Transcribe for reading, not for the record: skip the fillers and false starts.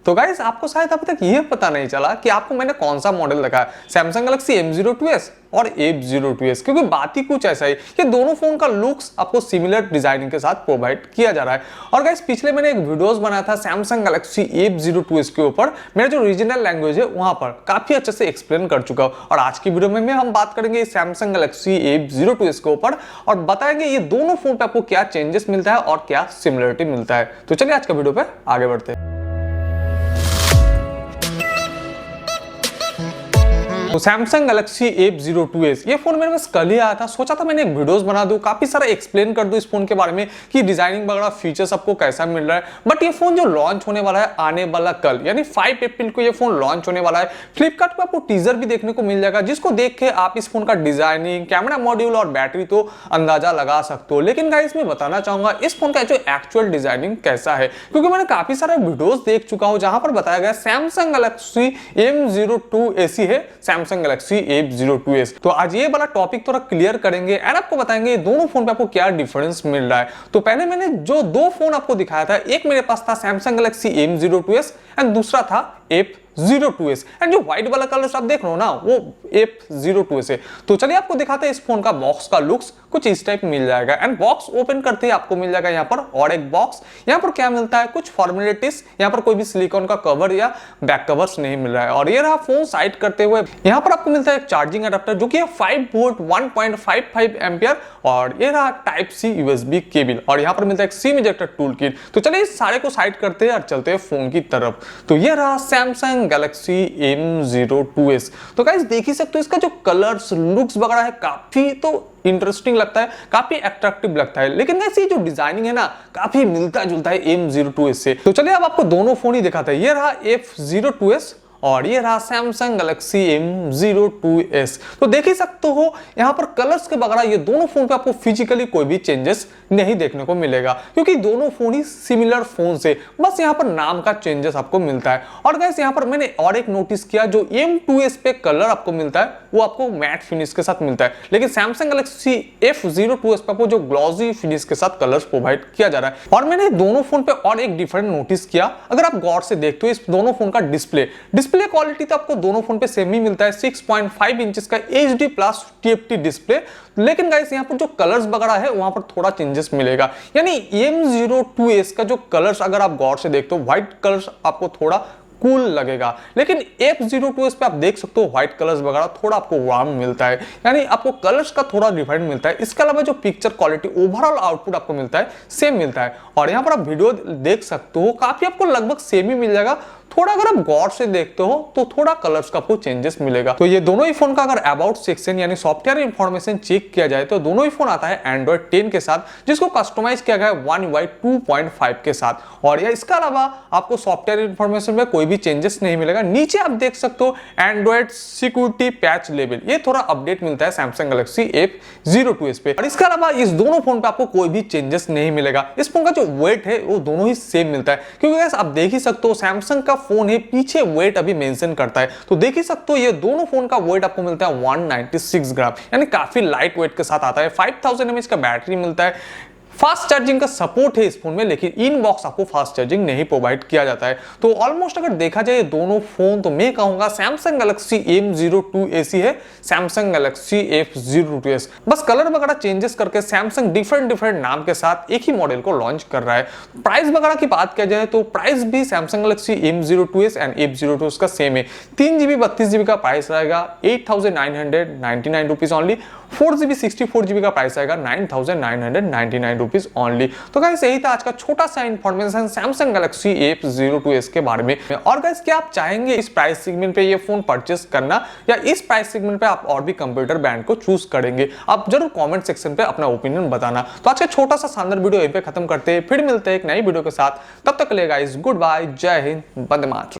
तो गाइस आपको शायद अभी तक ये पता नहीं चला कि आपको मैंने कौन सा मॉडल दिखाया, सैमसंग गैलेक्सी M02S और F02s, क्योंकि बात ही कुछ ऐसा ही कि दोनों फोन का लुक्स आपको सिमिलर डिजाइनिंग के साथ प्रोवाइड किया जा रहा है। और गाइस पिछले मैंने एक वीडियोस बनाया था सैमसंग गैलेक्सी F02s के ऊपर, मेरा जो रीजनल लैंग्वेज है वहां पर काफी अच्छे से एक्सप्लेन कर चुका हूं। और आज की वीडियो में हम बात करेंगे सैमसंग गैलेक्सी F02s के ऊपर और बताएंगे ये दोनों फोन पे आपको क्या चेंजेस मिलता है और क्या सिमिलरिटी मिलता है। तो चलिए आज का वीडियो पे आगे बढ़ते हैं। तो सैमसंग गैलेक्सी F02s ये फोन मेरे पास कल ही आया था, सोचा था मैंने एक वीडियोस बना दूं, काफी सारा एक्सप्लेन कर दूं इस फोन के बारे में कि डिजाइनिंग वगैरह फीचर्स आपको कैसा मिल रहा है। बट ये फोन जो लॉन्च होने वाला है आने वाला कल यानी 5 अप्रैल को ये फोन लॉन्च होने वाला है। फ्लिपकार्ट पे आपको टीजर भी देखने को मिल जाएगा, जिसको देख के आप इस फोन का डिजाइनिंग, कैमरा मॉड्यूल और बैटरी तो अंदाजा लगा सकते हो। लेकिन गाइस मैं बताना चाहूंगा इस फोन का जो एक्चुअल डिजाइनिंग कैसा है, क्योंकि मैंने काफी सारे वीडियोस देख चुका हूं जहां पर बताया गया सैमसंग गैलेक्सी M02S ही है सैमसंग गैलेक्सी F02s। तो आज ये वाला टॉपिक थोड़ा क्लियर करेंगे एंड आपको बताएंगे दोनों फोन पे आपको क्या डिफरेंस मिल रहा है। तो पहले मैंने जो दो फोन आपको दिखाया था, एक मेरे पास था सैमसंग गैलेक्सी M02s एंड दूसरा था F02s एंड जो व्हाइट वाला कलर आप देख रहे हो ना वो F02s है। तो चलिए आपको दिखाते हैं इस फोन का बॉक्स का लुक्स कुछ इस टाइप मिल जाएगा एंड बॉक्स ओपन करते ही आपको मिल जाएगा यहाँ पर और एक बॉक्स। यहाँ पर क्या मिलता है, कुछ फॉर्मेलिटीज, यहाँ पर कोई भी सिलिकॉन का कवर या बैक कवर्स नहीं मिल रहा है। और ये रहा फोन साइड करते हुए, यहाँ पर आपको मिलता है एक चार्जिंग अडेप्टर जो कि है 5 वोल्ट 1.55 एम्पियर और ये रहा टाइप सी USB केबल और यहाँ पर मिलता है एक सिम इजेक्टर टूल किट। तो चलिए इस सारे को साइड करते हैं और चलते हैं फोन की तरफ। तो ये रहा सैमसंग गैलेक्सी M02s। तो गाइस देख ही सकते हो इसका जो कलर्स लुक्स वगैरह है काफी तो इंटरेस्टिंग लगता है, काफी अट्रैक्टिव लगता है। लेकिन गाइस ये जो डिजाइनिंग है ना काफी मिलता जुलता है M02s से। तो चलिए अब आपको दोनों फोन ही दिखाते हैं। ये रहा F02s और ये रहा सैमसंग गैलेक्सी M02s। तो देख ही सकते हो यहाँ पर कलर्स के बगैर ये दोनों फोन पे आपको फिजिकली कोई भी चेंजेस नहीं देखने को मिलेगा, क्योंकि दोनों फोन ही सिमिलर फोन से, बस यहाँ पर नाम का चेंजेस आपको मिलता है। और गाइस यहाँ पर मैंने और एक नोटिस किया, जो M2s पे कलर आपको मिलता है वो आपको मैट फिनिश के साथ मिलता है, लेकिन सैमसंग गैलेक्सी F02s पे आपको जो ग्लॉसी फिनिश के साथ कलर्स प्रोवाइड किया जा रहा है। और मैंने दोनों फोन पे और एक डिफरेंट नोटिस किया, अगर आप गौर से देखते हो इस दोनों फोन का डिस्प्ले क्वालिटी तो आपको दोनों फोन पे सेम ही मिलता है, 6.5 इंचेस का HD प्लस TFT डिस्प्ले। लेकिन गाइस यहाँ पर जो कलर्स वगैरह है वहां पर थोड़ा चेंजेस मिलेगा, यानी M02s का जो कलर्स अगर आप गौर से देखते हो व्हाइट कलर्स आपको थोड़ा कूल लगेगा, लेकिन F02s पे आप देख सकते हो व्हाइट कलर्स वगैरह थोड़ा आपको वार्म मिलता है, यानी आपको कलर्स का थोड़ा डिफरेंट मिलता है। इसके अलावा जो पिक्चर क्वालिटी ओवरऑल आउटपुट आपको मिलता है सेम मिलता है। और यहाँ पर आप वीडियो देख सकते हो काफी आपको लगभग सेम ही मिल जाएगा, थोड़ा अगर आप गौर से देखते हो तो थोड़ा कलर्स का आपको चेंजेस मिलेगा। तो ये दोनों ही फोन का अगर अबाउट सेक्शन यानी सॉफ्टवेयर इंफॉर्मेशन चेक किया जाए तो दोनों ही फोन आता है Android 10 के साथ, जिसको कस्टमाइज किया गया है One UI 2.5 के साथ। और इसके अलावा आपको सॉफ्टवेयर इंफॉर्मेशन में कोई भी चेंजेस नहीं मिलेगा। नीचे आप देख सकते हो एंड्रॉइड सिक्योरिटी पैच लेवल, ये थोड़ा अपडेट मिलता है सैमसंग गैलेक्सी F02s पे। और इसके अलावा इस दोनों फोन पे आपको कोई भी चेंजेस नहीं मिलेगा। इस फोन का जो वेट है वो दोनों ही सेम मिलता है, क्योंकि आप देख ही सकते हो सैमसंग का फोन है पीछे वेट अभी मेंशन करता है, तो देख ही सकते हो ये दोनों फोन का वेट आपको मिलता है 196 ग्राम, यानी काफी लाइट वेट के साथ आता है। 5000 mAh का बैटरी मिलता है। फास्ट चार्जिंग का सपोर्ट है इस फोन में, लेकिन इन बॉक्स आपको फास्ट चार्जिंग नहीं प्रोवाइड किया जाता है। तो ऑलमोस्ट अगर देखा जाए दोनों फोन तो मैं कहूंगा सैमसंग गैलेक्सी M02s ही है सैमसंग गैलेक्सी F02s। बस कलर वगैरह चेंजेस करके सैमसंग डिफरेंट नाम के साथ एक ही मॉडल को लॉन्च कर रहा है। प्राइस वगैरह की बात किया जाए तो प्राइस भी Samsung Galaxy M02s and F02s का सेम है। 3GB 32GB का प्राइस रहेगा 8,999 रुपीज ओनली। 4GB 64GB का प्राइस आएगा 9,999 रुपीज ओनली। तो गाइस यही था आज का छोटा सा इंफॉर्मेशन सैमसंग गैलेक्सी F02s के बारे में। और गाइस क्या आप चाहेंगे इस प्राइस सेगमेंट पे ये फोन परचेस करना, या इस प्राइस सेगमेंट पे आप और भी कंप्यूटर ब्रांड को चूज करेंगे? आप जरूर कमेंट सेक्शन पे अपना ओपिनियन बताना। तो आज का छोटा सा शानदार वीडियो यहीं पे खत्म करते हैं, फिर मिलते हैं एक नई वीडियो के साथ। तब तक के लिए गाइस गुड बाय, जय हिंद, वंदे मातरम।